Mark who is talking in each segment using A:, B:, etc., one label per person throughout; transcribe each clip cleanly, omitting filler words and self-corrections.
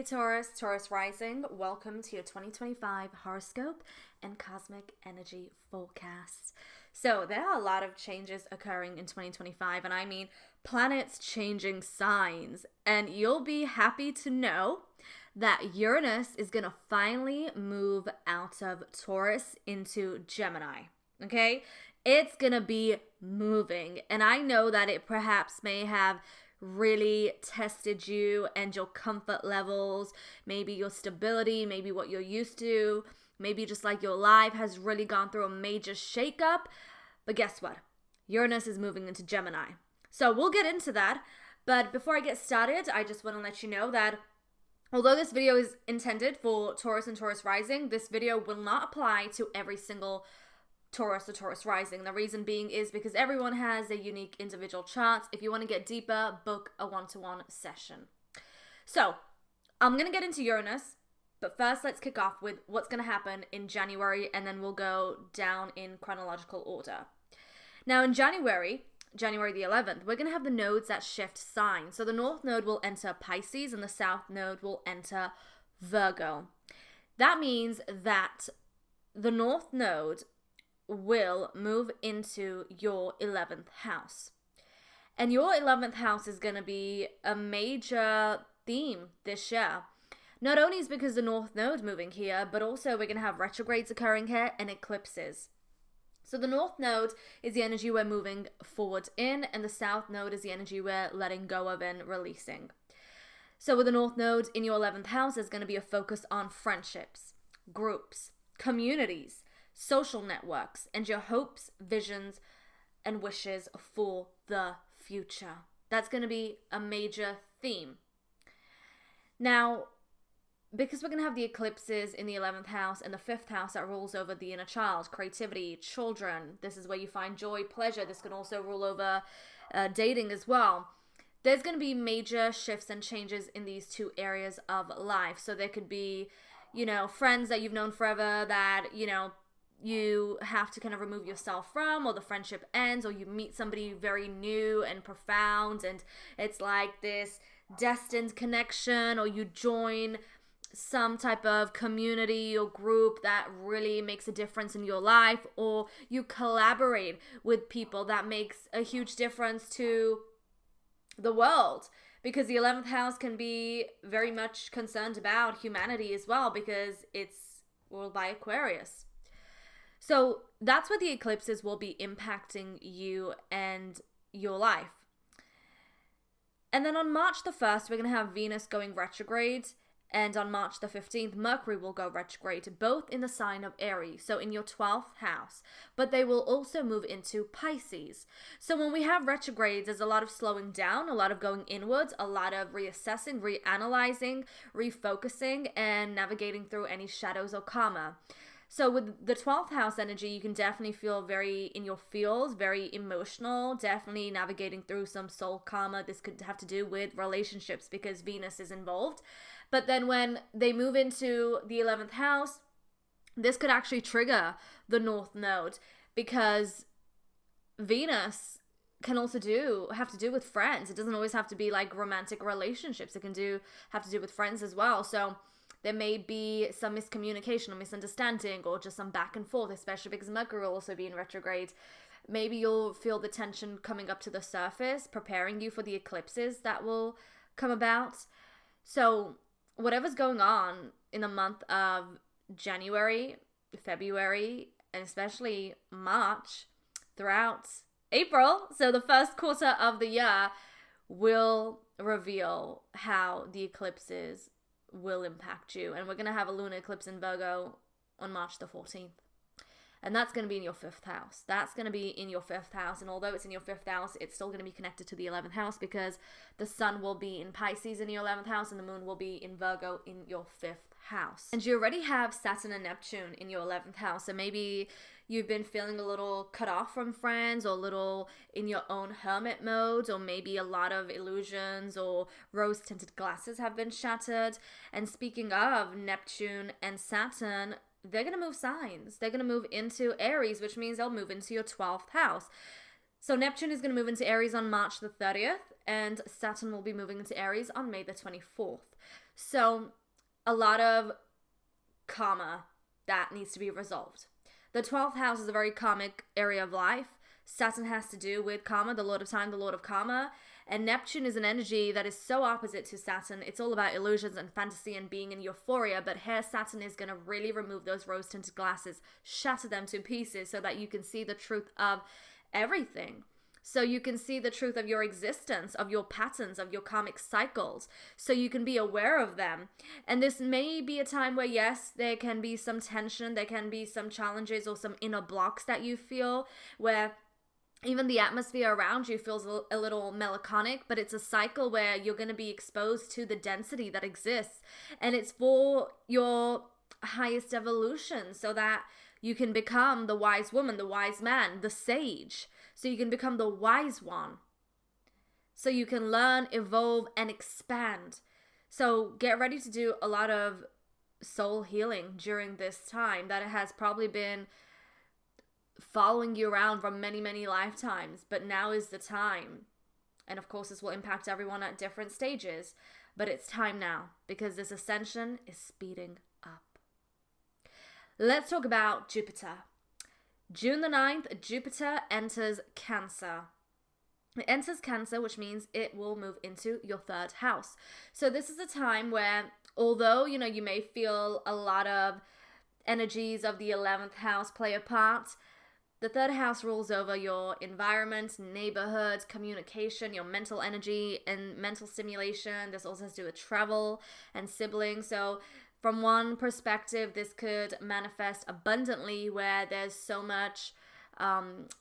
A: Taurus, Taurus rising. Welcome to your 2025 horoscope and cosmic energy forecast. So there are a lot of changes occurring in 2025, and I mean planets changing signs. And you'll be happy to know that Uranus is going to finally move out of Taurus into Gemini. Okay? It's going to be moving. And I know that it perhaps may have really tested you and your comfort levels, maybe your stability, maybe what you're used to, maybe just like your life has really gone through a major shakeup. But guess what? Uranus is moving into Gemini. So we'll get into that. But before I get started, I just want to let you know that although this video is intended for Taurus and Taurus rising, this video will not apply to every single Taurus or Taurus rising. The reason being is because everyone has a unique individual chart. If you want to get deeper, book a one-to-one session. So I'm going to get into Uranus, but first let's kick off with what's going to happen in January, and then we'll go down in chronological order. Now in January the 11th, we're going to have the nodes that shift signs. So the North Node will enter Pisces and the South Node will enter Virgo. That means that the North Node will move into your 11th house. And your 11th house is going to be a major theme this year. Not only is because the North Node moving here, but also we're going to have retrogrades occurring here and eclipses. So the North Node is the energy we're moving forward in, and the South Node is the energy we're letting go of and releasing. So with the North Node in your 11th house, there's going to be a focus on friendships, groups, communities, social networks, and your hopes, visions, and wishes for the future. That's going to be a major theme. Now, because we're going to have the eclipses in the 11th house and the 5th house that rules over the inner child, creativity, children, this is where you find joy, pleasure. This can also rule over dating as well. There's going to be major shifts and changes in these two areas of life. So there could be, friends that you've known forever that, you have to kind of remove yourself from, or the friendship ends, or you meet somebody very new and profound, and it's like this destined connection, or you join some type of community or group that really makes a difference in your life, or you collaborate with people that makes a huge difference to the world, because the 11th house can be very much concerned about humanity as well, because it's ruled by Aquarius. So that's where the eclipses will be impacting you and your life. And then on March the 1st, we're going to have Venus going retrograde. And on March the 15th, Mercury will go retrograde, both in the sign of Aries, so in your 12th house. But they will also move into Pisces. So when we have retrogrades, there's a lot of slowing down, a lot of going inwards, a lot of reassessing, reanalyzing, refocusing, and navigating through any shadows or karma. So with the 12th house energy, you can definitely feel very in your feels, very emotional, definitely navigating through some soul karma. This could have to do with relationships because Venus is involved. But then when they move into the 11th house, this could actually trigger the North Node, because Venus can also have to do with friends. It doesn't always have to be like romantic relationships. It can have to do with friends as well. So there may be some miscommunication or misunderstanding, or just some back and forth, especially because Mercury will also be in retrograde. Maybe you'll feel the tension coming up to the surface, preparing you for the eclipses that will come about. So whatever's going on in the month of January, February, and especially March, throughout April, so the first quarter of the year, will reveal how the eclipses will impact you. And we're going to have a lunar eclipse in Virgo on March the 14th. And that's going to be in your 5th house. That's going to be in your 5th house. And although it's in your 5th house, it's still going to be connected to the 11th house, because the sun will be in Pisces in your 11th house and the moon will be in Virgo in your 5th house. And you already have Saturn and Neptune in your 11th house. So maybe you've been feeling a little cut off from friends, or a little in your own hermit mode, or maybe a lot of illusions or rose-tinted glasses have been shattered. And speaking of Neptune and Saturn, they're going to move signs. They're going to move into Aries, which means they'll move into your 12th house. So Neptune is going to move into Aries on March the 30th, and Saturn will be moving into Aries on May the 24th. So a lot of karma that needs to be resolved. The 12th house is a very karmic area of life. Saturn has to do with karma, the Lord of Time, the Lord of Karma. And Neptune is an energy that is so opposite to Saturn. It's all about illusions and fantasy and being in euphoria. But here Saturn is going to really remove those rose-tinted glasses, shatter them to pieces so that you can see the truth of everything. So you can see the truth of your existence, of your patterns, of your karmic cycles. So you can be aware of them. And this may be a time where, yes, there can be some tension. There can be some challenges or some inner blocks that you feel where even the atmosphere around you feels a little melancholic, but it's a cycle where you're going to be exposed to the density that exists. And it's for your highest evolution so that you can become the wise woman, the wise man, the sage. So you can become the wise one. So you can learn, evolve, and expand. So get ready to do a lot of soul healing during this time that has probably been following you around for many, many lifetimes, but now is the time. And of course, this will impact everyone at different stages, but it's time now because this ascension is speeding up. Let's talk about Jupiter. June the 9th, Jupiter enters Cancer. It enters Cancer, which means it will move into your 3rd house. So this is a time where, although, you may feel a lot of energies of the 11th house play a part, the 3rd house rules over your environment, neighborhood, communication, your mental energy, and mental stimulation. This also has to do with travel and siblings. So from one perspective, this could manifest abundantly where there's so much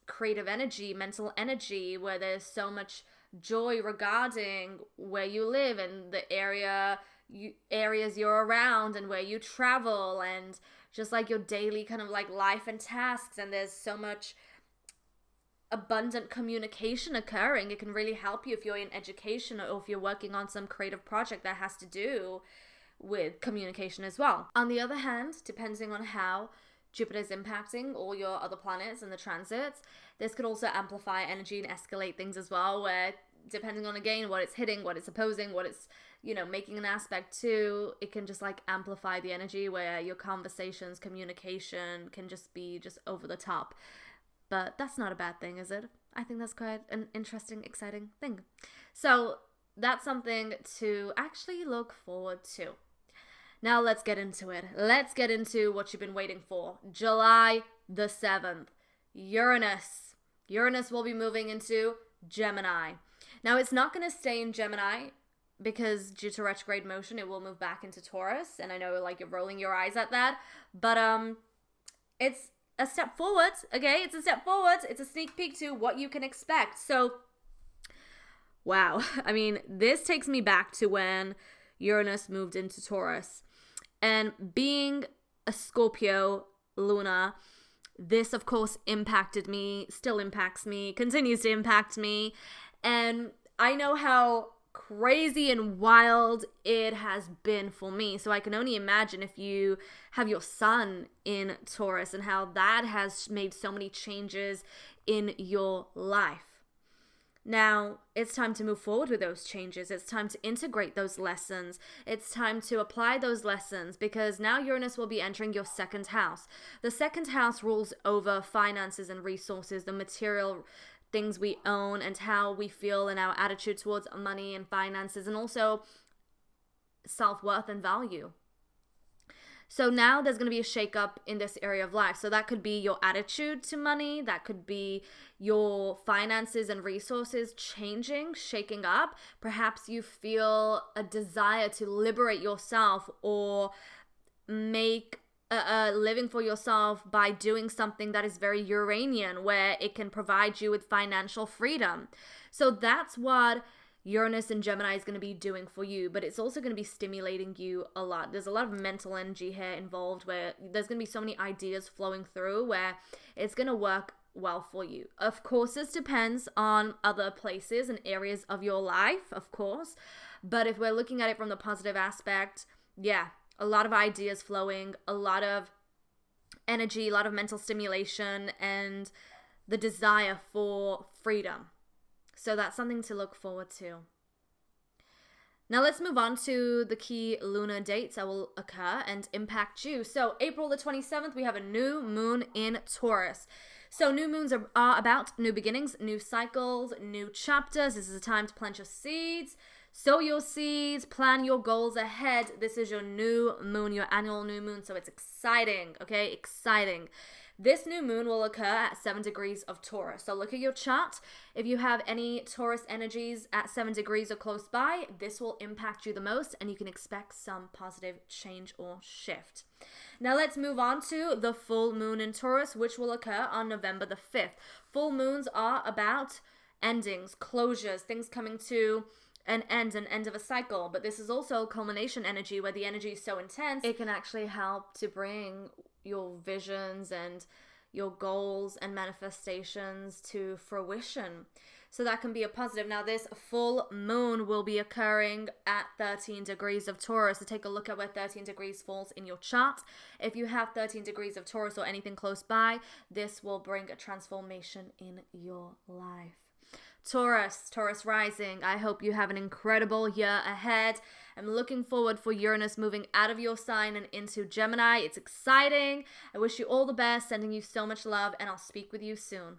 A: creative energy, mental energy, where there's so much joy regarding where you live and the areas you're around and where you travel and just like your daily kind of like life and tasks. And there's so much abundant communication occurring. It can really help you if you're in education or if you're working on some creative project that has to do with communication as well. On the other hand, depending on how Jupiter is impacting all your other planets and the transits, this could also amplify energy and escalate things as well, where depending on, again, what it's hitting, what it's opposing, what it's, making an aspect to, it can just like amplify the energy where your conversations, communication can just be just over the top. But that's not a bad thing, is it? I think that's quite an interesting, exciting thing. So that's something to actually look forward to. Now let's get into it. Let's get into what you've been waiting for. July the 7th, Uranus. Uranus will be moving into Gemini. Now it's not going to stay in Gemini because due to retrograde motion, it will move back into Taurus. And I know like you're rolling your eyes at that, but it's a step forward, okay? It's a step forward. It's a sneak peek to what you can expect. So, wow. I mean, this takes me back to when Uranus moved into Taurus. And being a Scorpio Lunar, this, of course, impacted me, still impacts me, continues to impact me. And I know how crazy and wild it has been for me. So I can only imagine if you have your sun in Taurus and how that has made so many changes in your life. Now, it's time to move forward with those changes. It's time to integrate those lessons. It's time to apply those lessons because now Uranus will be entering your 2nd house. The 2nd house rules over finances and resources, the material things we own and how we feel and our attitude towards money and finances, and also self-worth and value. So now there's going to be a shakeup in this area of life. So that could be your attitude to money. That could be your finances and resources changing, shaking up. Perhaps you feel a desire to liberate yourself or make a living for yourself by doing something that is very Uranian, where it can provide you with financial freedom. So that's what Uranus and Gemini is going to be doing for you, but it's also going to be stimulating you a lot. There's a lot of mental energy here involved where there's going to be so many ideas flowing through where it's going to work well for you. Of course, this depends on other places and areas of your life, of course, but if we're looking at it from the positive aspect, yeah, a lot of ideas flowing, a lot of energy, a lot of mental stimulation, and the desire for freedom. So that's something to look forward to. Now let's move on to the key lunar dates that will occur and impact you. So April the 27th, we have a new moon in Taurus. So new moons are about new beginnings, new cycles, new chapters. This is a time to plant your seeds, sow your seeds, plan your goals ahead. This is your new moon, your annual new moon. So it's exciting, okay? Exciting. This new moon will occur at 7 degrees of Taurus. So look at your chart. If you have any Taurus energies at 7 degrees or close by, this will impact you the most, and you can expect some positive change or shift. Now let's move on to the full moon in Taurus, which will occur on November the 5th. Full moons are about endings, closures, things coming to an end of a cycle. But this is also culmination energy, where the energy is so intense, it can actually help to bring your visions and your goals and manifestations to fruition. So that can be a positive. Now this full moon will be occurring at 13 degrees of Taurus. So take a look at where 13 degrees falls in your chart. If you have 13 degrees of Taurus or anything close by, this will bring a transformation in your life. Taurus rising, I hope you have an incredible year ahead. I'm looking forward for Uranus moving out of your sign and into Gemini. It's exciting. I wish you all the best, sending you so much love, and I'll speak with you soon.